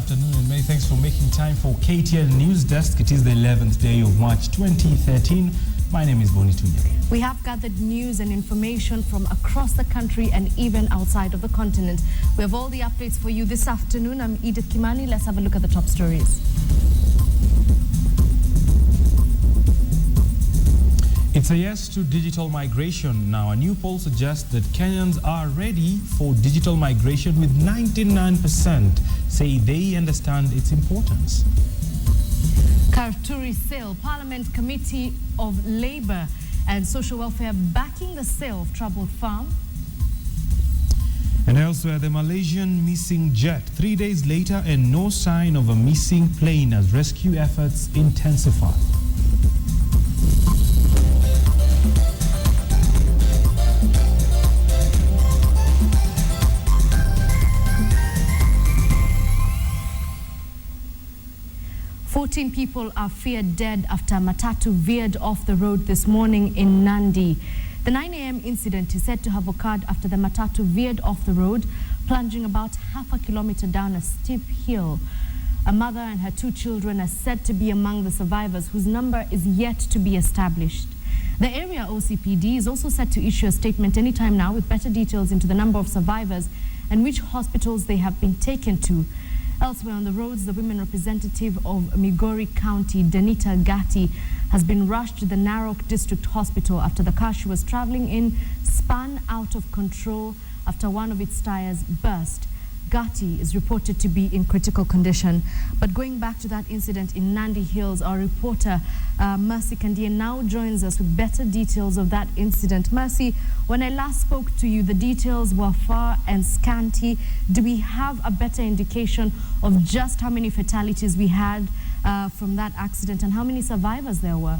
afternoon and many thanks for making time for KTN NewsDesk. It is the 11th day of March 2013. My name is Bonny Tunya. We have gathered news and information from across the country and even outside of the continent. We have all the updates for you this afternoon. I'm Edith Kimani. Let's have a look at the top stories. It's a yes to digital migration. Now, a new poll suggests that Kenyans are ready for digital migration, with 99% say they understand its importance. Karturi sale. Parliament Committee of Labour and Social Welfare backing the sale of troubled farm. And elsewhere, the Malaysian missing jet 3 days later and no sign of a missing plane as rescue efforts intensify. People are feared dead after a matatu veered off the road this morning in Nandi. The 9 a.m. incident is said to have occurred after the matatu veered off the road, plunging about half a kilometer down a steep hill. A mother and her 2 children are said to be among the survivors, whose number is yet to be established. The area OCPD is also set to issue a statement anytime now with better details into the number of survivors and which hospitals they have been taken to. Elsewhere on the roads, the women representative of Migori County, Danita Gatti, has been rushed to the Narok District Hospital after the car she was traveling in spun out of control after one of its tires burst. Gatti is reported to be in critical condition. But going back to that incident in Nandi Hills, our reporter Mercy Kandia now joins us with better details of that incident. Mercy, when I last spoke to you, the details were far and scanty. Do we have a better indication of just how many fatalities we had from that accident and how many survivors there were?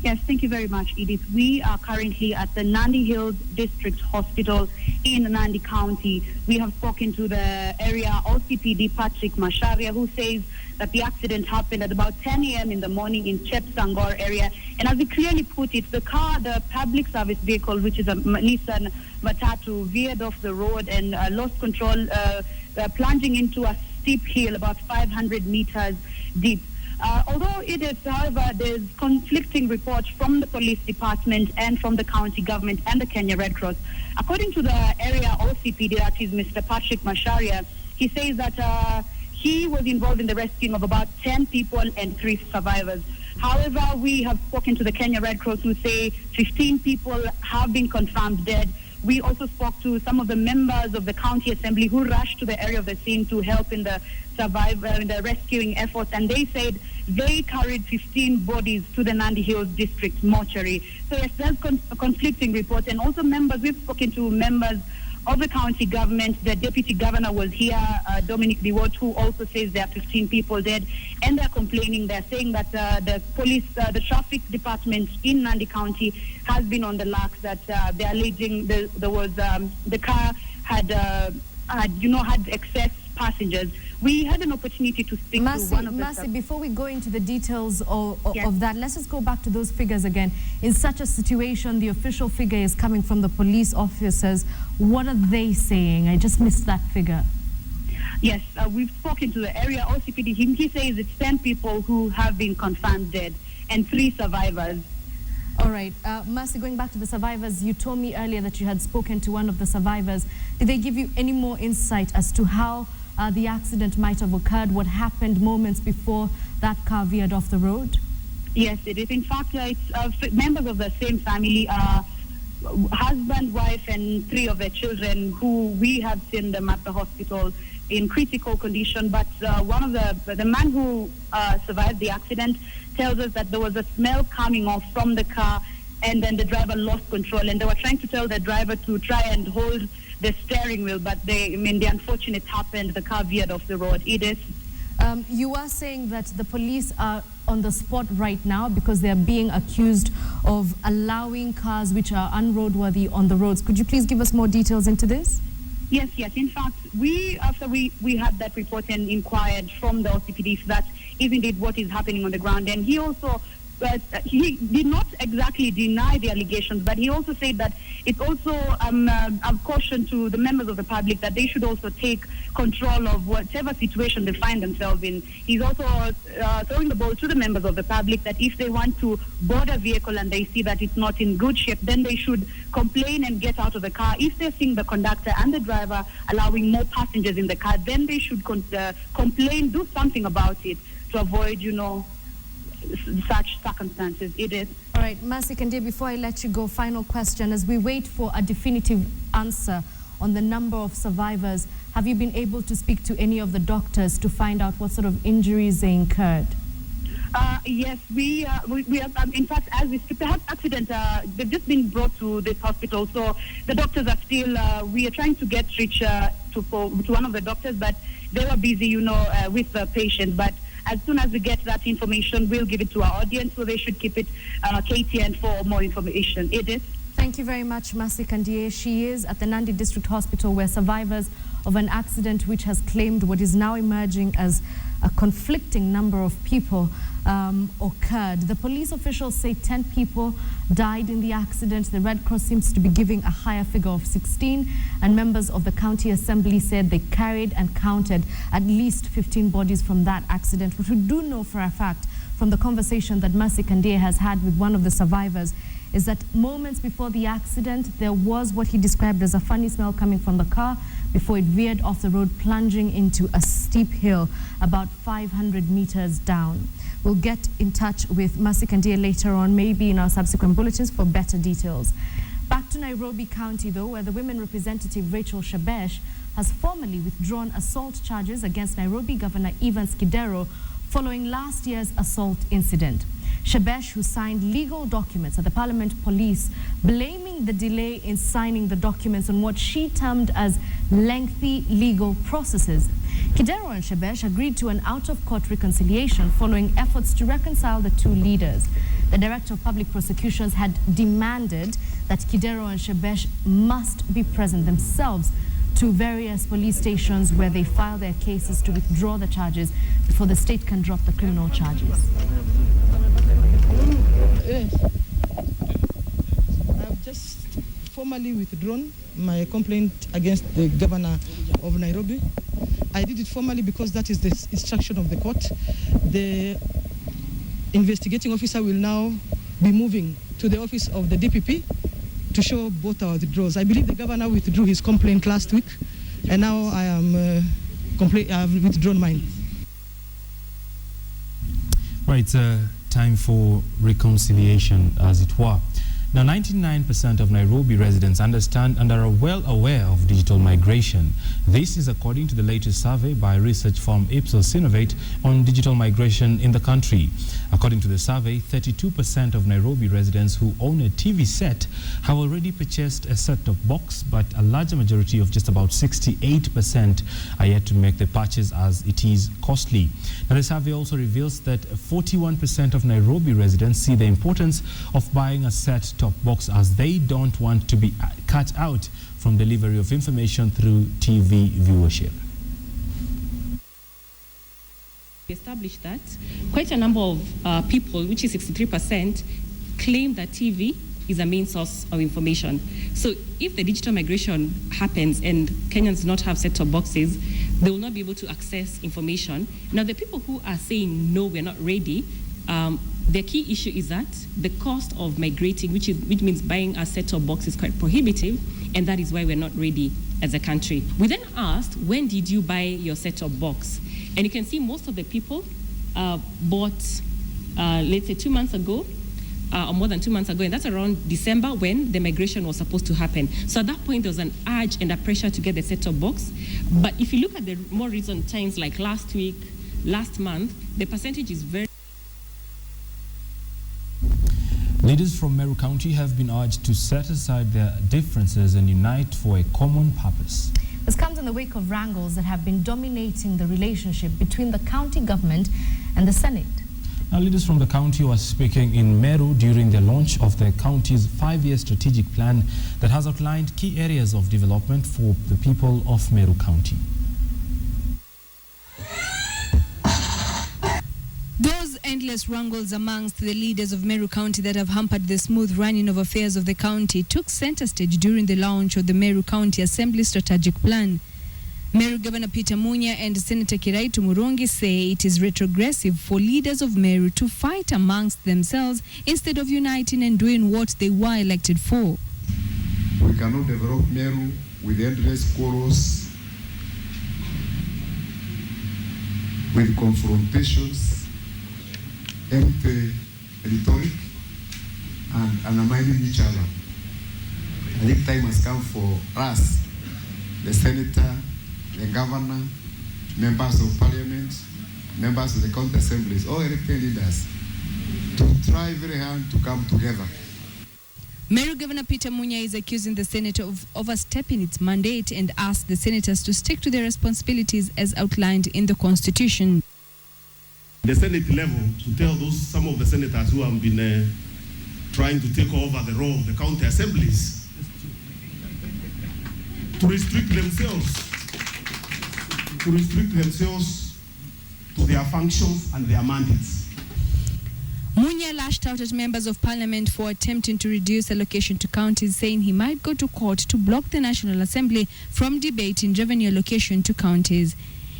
Yes, thank you very much, Edith. We are currently at the Nandi Hills District Hospital in Nandi County. We have spoken to the area OCPD Patrick Masharia, who says that the accident happened at about 10 a.m. in the morning in Chepsangor area. And as he clearly put it, the car, the public service vehicle, which is a Nissan Matatu, veered off the road and lost control, plunging into a steep hill about 500 meters deep. Although it is, however, there's conflicting reports from the police department and from the county government and the Kenya Red Cross. According to the area OCPD, that is Mr. Patrick Masharia, he says that he was involved in the rescuing of about 10 people and 3 survivors. However, we have spoken to the Kenya Red Cross, who say 15 people have been confirmed dead. We also spoke to some of the members of the county assembly who rushed to the area of the scene to help in the in the rescuing efforts, and they said they carried 15 bodies to the Nandi Hills District mortuary. So yes, there's conflicting reports, and also we've spoken to members of the county government. The deputy governor was here, Dominic Biwot, who also says there are 15 people dead, and they're complaining. They're saying that the police, the traffic department in Nandi County has been on the lax, that they're alleging the car had excess passengers. We had an opportunity to speak to one of the... Mercy, before we go into the details of that, let's just go back to those figures again. In such a situation, the official figure is coming from the police officers. What are they saying? I just missed that figure. Yes, we've spoken to the area OCPD. He says it's 10 people who have been confirmed dead and 3 survivors. All right. Mercy, going back to the survivors, you told me earlier that you had spoken to one of the survivors. Did they give you any more insight as to how the accident might have occurred, what happened moments before that car veered off the road? Yes, it is. In fact, it's members of the same family, husband, wife, and 3 of their children, who we have seen them at the hospital in critical condition. But one of the man who survived the accident tells us that there was a smell coming off from the car, and then the driver lost control, and they were trying to tell the driver to try and hold the steering wheel, but the unfortunate happened. The car veered off the road. Edith? You are saying that the police are on the spot right now because they are being accused of allowing cars which are unroadworthy on the roads. Could you please give us more details into this? Yes. In fact, after we had that report and inquired from the OCPD, that is indeed what is happening on the ground. And he also But he did not exactly deny the allegations, but he also said that it's also a caution to the members of the public that they should also take control of whatever situation they find themselves in. He's also throwing the ball to the members of the public that if they want to board a vehicle and they see that it's not in good shape, then they should complain and get out of the car. If they're seeing the conductor and the driver allowing more passengers in the car, then they should complain, do something about it to avoid, such circumstances. Edith. All right, Mercy Kandie, before I let you go, final question. As we wait for a definitive answer on the number of survivors, have you been able to speak to any of the doctors to find out what sort of injuries they incurred? Yes, we have, in fact, as we speak, perhaps accident, they've just been brought to this hospital, so the doctors are still, we are trying to get reach to one of the doctors, but they were busy, with the patient, but as soon as we get that information, we'll give it to our audience, so they should keep it KTN for more information. Edith? Thank you very much, Mercy Kandie. She is at the Nandi District Hospital, where survivors of an accident which has claimed what is now emerging as a conflicting number of people occurred. The police officials say 10 people died in the accident. The Red Cross seems to be giving a higher figure of 16, and members of the county assembly said they carried and counted at least 15 bodies from that accident. What we do know for a fact from the conversation that Mercy Kandie has had with one of the survivors is that moments before the accident, there was what he described as a funny smell coming from the car before it veered off the road, plunging into a steep hill about 500 meters down. We'll get in touch with Mercy Kandie later on, maybe in our subsequent bulletins, for better details. Back to Nairobi County, though, where the women representative Rachel Shebesh has formally withdrawn assault charges against Nairobi Governor Evans Kidero following last year's assault incident. Shebesh, who signed legal documents at the Parliament Police, blaming the delay in signing the documents on what she termed as lengthy legal processes. Kidero and Shebesh agreed to an out-of-court reconciliation following efforts to reconcile the two leaders. The Director of Public Prosecutions had demanded that Kidero and Shebesh must be present themselves to various police stations where they file their cases to withdraw the charges before the state can drop the criminal charges. Yes. I've just formally withdrawn my complaint against the governor of Nairobi. I did it formally because that is the instruction of the court. The investigating officer will now be moving to the office of the DPP to show both our withdrawals. I believe the governor withdrew his complaint last week, and now I have withdrawn mine. Right, time for reconciliation, as it were. Now, 99% of Nairobi residents understand and are well aware of digital migration. This is according to the latest survey by research firm Ipsos Synovate on digital migration in the country. According to the survey, 32% of Nairobi residents who own a TV set have already purchased a set-top box, but a larger majority of just about 68% are yet to make the purchase, as it is costly. Now, the survey also reveals that 41% of Nairobi residents see the importance of buying a set-top box, as they don't want to be cut out from delivery of information through TV viewership. We established that quite a number of people, which is 63%, claim that TV is a main source of information. So if the digital migration happens and Kenyans do not have set-top boxes, they will not be able to access information. Now, the people who are saying, no, we're not ready, the key issue is that the cost of migrating, which means buying a set-top box, is quite prohibitive, and that is why we're not ready as a country. We then asked, when did you buy your set-top box? And you can see most of the people bought, let's say 2 months ago, or more than 2 months ago, and that's around December when the migration was supposed to happen. So at that point, there was an urge and a pressure to get the set-top box. But if you look at the more recent times, like last week, last month, the percentage is very... Leaders from Meru County have been urged to set aside their differences and unite for a common purpose. This comes in the wake of wrangles that have been dominating the relationship between the county government and the Senate. Now, leaders from the county were speaking in Meru during the launch of the county's 5-year strategic plan that has outlined key areas of development for the people of Meru County. Those endless wrangles amongst the leaders of Meru County that have hampered the smooth running of affairs of the county took center stage during the launch of the Meru County Assembly Strategic Plan. Meru Governor Peter Munya and Senator Kiraitu Murungi say it is retrogressive for leaders of Meru to fight amongst themselves instead of uniting and doing what they were elected for. We cannot develop Meru with endless quarrels, with confrontations, empty rhetoric, and undermining each other. I think time has come for us, the senator, the governor, members of parliament, members of the county assemblies, all elected leaders, to try very hard to come together. Meru Governor Peter Munya is accusing the Senate of overstepping its mandate and asked the senators to stick to their responsibilities as outlined in the Constitution. The Senate level, to tell some of the senators who have been trying to take over the role of the county assemblies to restrict themselves to their functions and their mandates. Munya lashed out at members of parliament for attempting to reduce allocation to counties, saying he might go to court to block the National Assembly from debating revenue allocation to counties.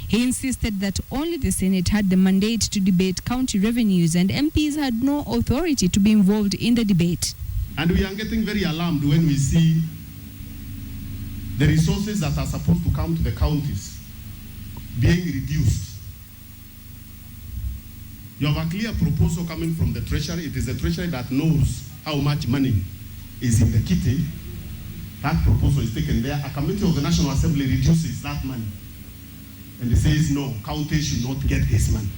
He insisted that only the Senate had the mandate to debate county revenues and MPs had no authority to be involved in the debate. And we are getting very alarmed when we see the resources that are supposed to come to the counties being reduced. You have a clear proposal coming from the Treasury. It is the Treasury that knows how much money is in the kitty. That proposal is taken there. A committee of the National Assembly reduces that money. And it says, no, counties should not get this money.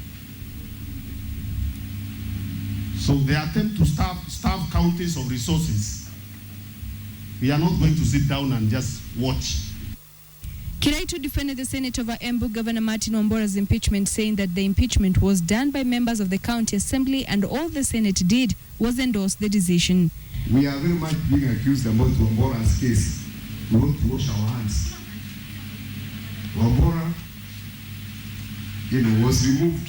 So they attempt to starve counties of resources. We are not going to sit down and just watch. Kiraitu defended the Senate over Embu Governor Martin Wambora's impeachment, saying that the impeachment was done by members of the county assembly and all the Senate did was endorse the decision. We are very much being accused about Wambora's case. We want to wash our hands. Wambora, was removed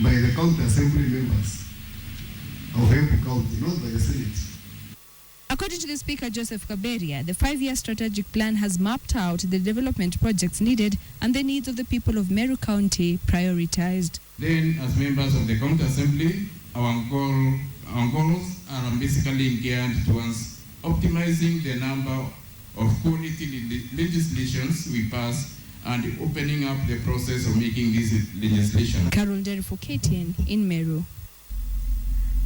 by the county assembly members of Embu County, not by the Senate. According to the Speaker, Joseph Kaberia, the 5-year strategic plan has mapped out the development projects needed and the needs of the people of Meru County prioritized. Then, as members of the County Assembly, our goals are basically geared towards optimizing the number of quality legislations we pass and opening up the process of making this legislation. Carol Derry for KTN in Meru.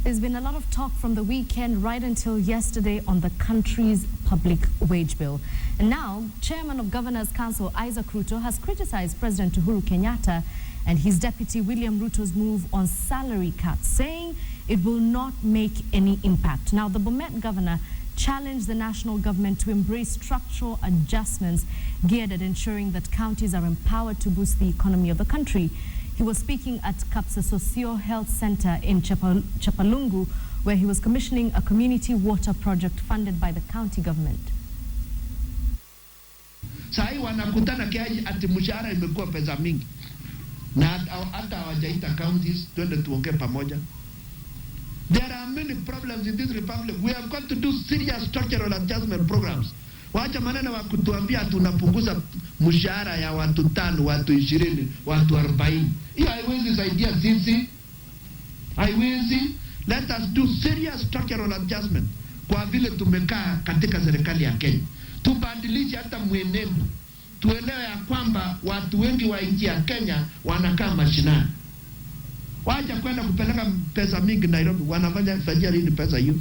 There's been a lot of talk from the weekend right until yesterday on the country's public wage bill. And now, Chairman of Governors Council Isaac Ruto has criticized President Uhuru Kenyatta and his deputy William Ruto's move on salary cuts, saying it will not make any impact. Now, the Bomet governor challenged the national government to embrace structural adjustments geared at ensuring that counties are empowered to boost the economy of the country. He was speaking at Kapsa Socio Health Center in Chapalungu, where he was commissioning a community water project funded by the county government. Sahi wanakutana kiaji ati mshahara imekuwa pesa mingi. Na hata hawajaita counties twende tuongee pamoja. There are many problems in this republic. We have got to do serious structural adjustment programs. Wacha maneno wa kutuambia tunapunguza mshahara ya watu 5, watu 20, watu 40. Hiyo haiwezi saidia sisi. Haiwezi. Let us do serious structural adjustment. Kwa vile tumekaa katika serikali ya Kenya. Tubadilishe hata mwenendo. Tuelewe ya kwamba watu wengi wa nchi ya Kenya wanakaa mashinani. Wacha kwenda kupeleka pesa mingi Nairobi. Wanafanya fanyia nini pesa hiyo?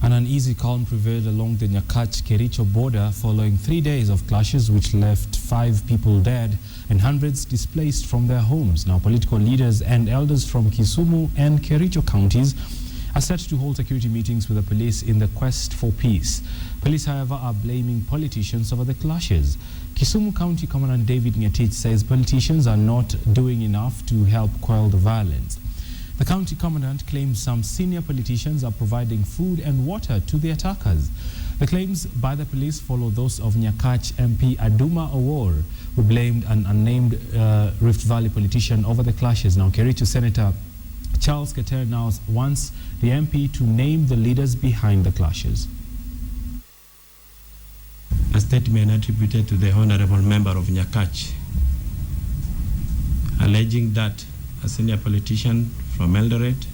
An uneasy calm prevailed along the Nyakach-Kericho border following 3 days of clashes which left 5 people dead and hundreds displaced from their homes. Now, political leaders and elders from Kisumu and Kericho counties are set to hold security meetings with the police in the quest for peace. Police, however, are blaming politicians over the clashes. Kisumu County Commandant David Ngetich says politicians are not doing enough to help quell the violence. The county commandant claims some senior politicians are providing food and water to the attackers. The claims by the police follow those of Nyakach MP Aduma Owor, who blamed an unnamed Rift Valley politician over the clashes. Now, Kericho Senator Charles Keter now wants the MP to name the leaders behind the clashes. A statement attributed to the honorable member of Nyakach, alleging that a senior politician from Eldoret,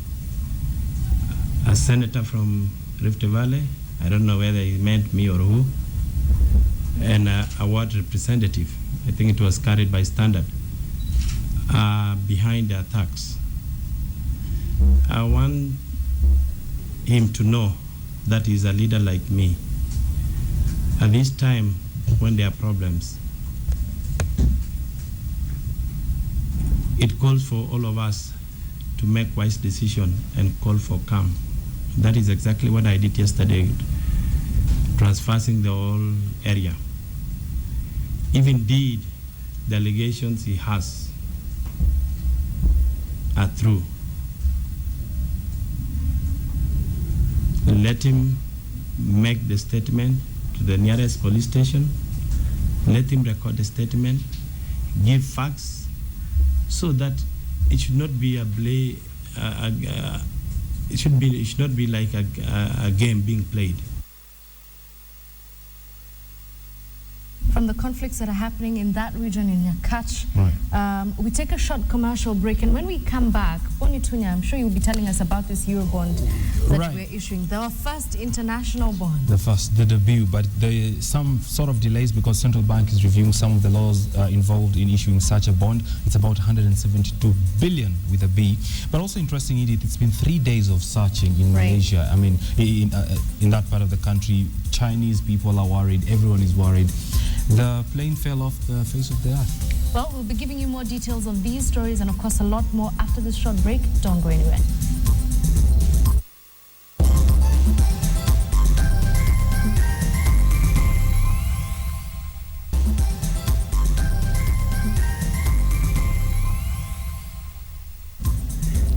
a senator from Rift Valley, I don't know whether he meant me or who, and a ward representative, I think it was carried by Standard, behind the attacks. I want him to know that he's a leader like me. At this time, when there are problems, it calls for all of us to make wise decisions and call for calm. That is exactly what I did yesterday, transversing the whole area. If indeed the allegations he has are true, let him make the statement to the nearest police station, let him record the statement, give facts, so that it should not be it should not be like a game being played. From the conflicts that are happening in that region in Nyakach, Right. we take a short commercial break, and when we come back, Bonny Tunya, I'm sure you'll be telling us about this Eurobond that Right. we're issuing, the first international bond. The debut, but there is some sort of delays because central bank is reviewing some of the laws involved in issuing such a bond. It's about 172 billion with a B. But also interesting, Edith, it's been 3 days of searching in Right. Malaysia. I mean, in that part of the country, Chinese people are worried. Everyone is worried. The plane fell off the face of the earth. Well, we'll be giving you more details of these stories and, of course, a lot more after this short break. Don't go anywhere.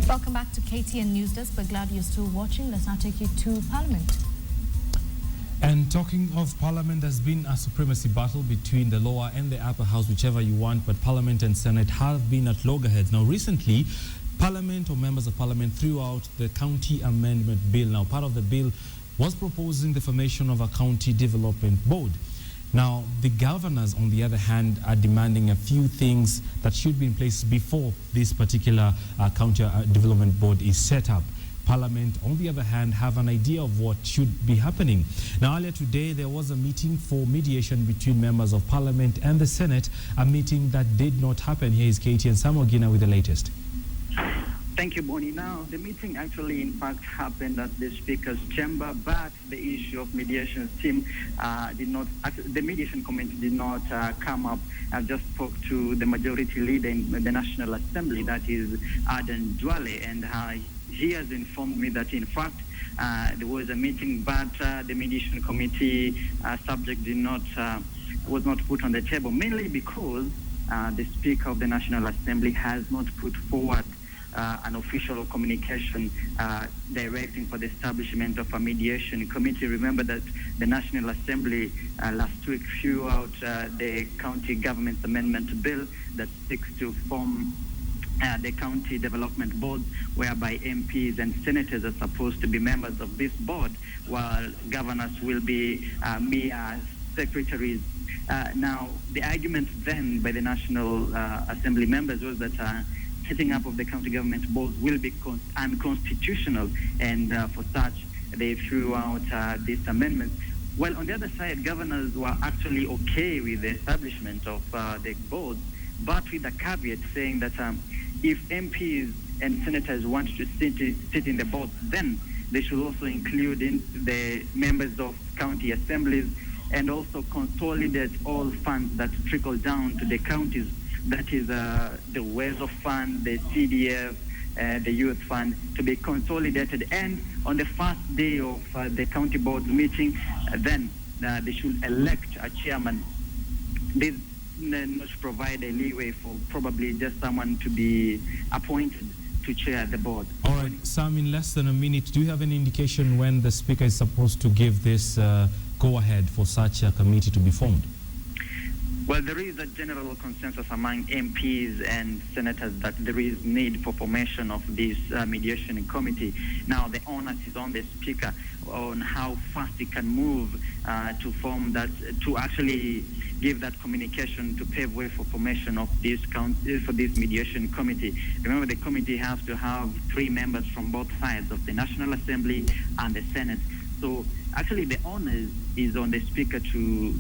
Welcome back to KTN NewsDesk. We're glad you're still watching. Let's now take you to Parliament. And talking of Parliament, there's been a supremacy battle between the lower and the upper house, whichever you want, but Parliament and Senate have been at loggerheads. Now, recently, Parliament or members of Parliament threw out the County Amendment Bill. Now, part of the bill was proposing the formation of a County Development Board. Now, the governors, on the other hand, are demanding a few things that should be in place before this particular County Development Board is set up. Parliament, on the other hand, have an idea of what should be happening. Now, earlier today, there was a meeting for mediation between members of Parliament and the Senate, a meeting that did not happen. Here is Katie and Samogina with the latest. Thank you, Bonnie. Now, the meeting actually, in fact, happened at the Speaker's chamber, but the issue of mediation team the mediation committee did not come up. I just spoke to the majority leader in the National Assembly, that is Aden Duale, and he has informed me that, in fact, there was a meeting, but the mediation committee subject was not put on the table, mainly because the Speaker of the National Assembly has not put forward an official communication directing for the establishment of a mediation committee. Remember that the National Assembly last week threw out the County Government Amendment Bill that seeks to form the County Development Board, whereby MPs and senators are supposed to be members of this board, while governors will be mere secretaries. Now, the argument then by the National Assembly members was that setting up of the county government boards will be unconstitutional, and for such, they threw out this amendment. Well, on the other side, governors were actually okay with the establishment of the boards, but with a caveat saying that if MPs and senators want to sit in the board, then they should also include in the members of county assemblies and also consolidate all funds that trickle down to the counties. That is the WESO fund, the CDF, the youth fund, to be consolidated. And on the first day of the county board's meeting, then they should elect a chairman. This not provide a leeway for probably just someone to be appointed to chair the board. All right, Sam, in less than a minute, do you have any indication when the Speaker is supposed to give this go-ahead for such a committee to be formed? Well, there is a general consensus among MPs and senators that there is need for formation of this mediation committee. Now, the onus is on the Speaker on how fast he can move to form that, to actually give that communication to pave way for formation of this for this mediation committee. Remember, the committee has to have 3 members from both sides of the National Assembly and the Senate. So, actually, the onus is on the Speaker to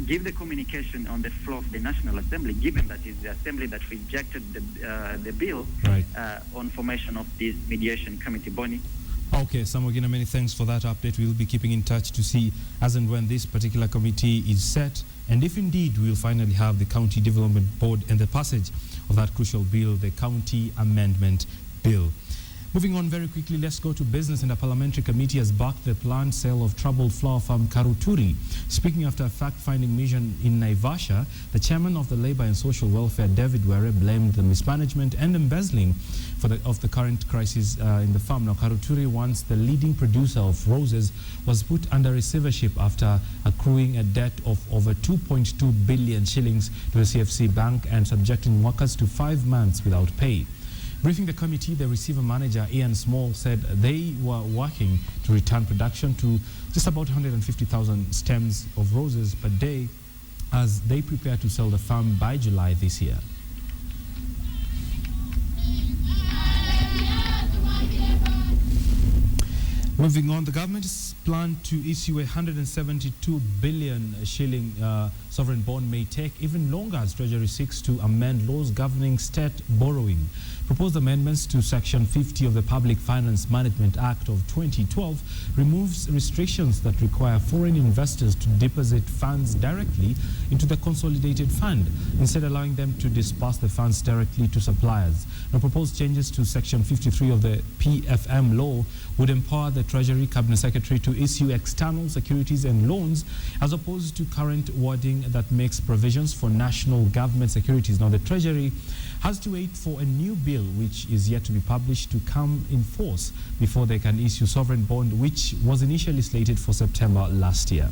give the communication on the floor of the National Assembly, given that it's the Assembly that rejected the bill on formation of this mediation committee. Bonny? Okay, Samogina, many thanks for that update. We'll be keeping in touch to see as and when this particular committee is set, and if indeed we'll finally have the County Development Board and the passage of that crucial bill, the County Amendment Bill. Moving on very quickly, let's go to business. And a parliamentary committee has backed the planned sale of troubled flower farm Karuturi. Speaking after a fact-finding mission in Naivasha, the chairman of the Labour and Social Welfare, David Were, blamed the mismanagement and embezzling of the current crisis in the farm. Now, Karuturi, once the leading producer of roses, was put under receivership after accruing a debt of over 2.2 billion shillings to the CFC Bank and subjecting workers to 5 months without pay. Briefing the committee, the receiver manager, Ian Small, said they were working to return production to just about 150,000 stems of roses per day as they prepare to sell the farm by July this year. Moving on, the government is planned to issue a 172 billion shilling sovereign bond may take even longer as Treasury seeks to amend laws governing state borrowing. Proposed amendments to Section 50 of the Public Finance Management Act of 2012 removes restrictions that require foreign investors to deposit funds directly into the consolidated fund, instead allowing them to disburse the funds directly to suppliers. Now, proposed changes to Section 53 of the PFM law would empower the Treasury Cabinet Secretary to issue external securities and loans as opposed to current wording that makes provisions for national government securities. Now, the Treasury has to wait for a new bill, which is yet to be published, to come in force before they can issue sovereign bond, which was initially slated for September last year.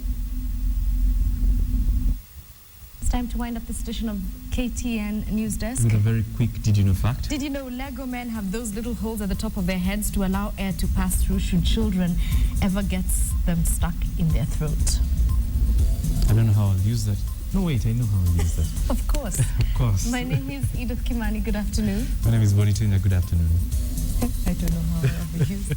It's time to wind up this edition of KTN News Desk. With a very quick did you know fact. Did you know Lego men have those little holes at the top of their heads to allow air to pass through should children ever get them stuck in their throat? I don't know how I'll use that. No, wait, I know how I'll use that. Of course. Of course. My name is Edith Kimani. Good afternoon. My name is Bonny Tunya. Good afternoon. I don't know how I'll use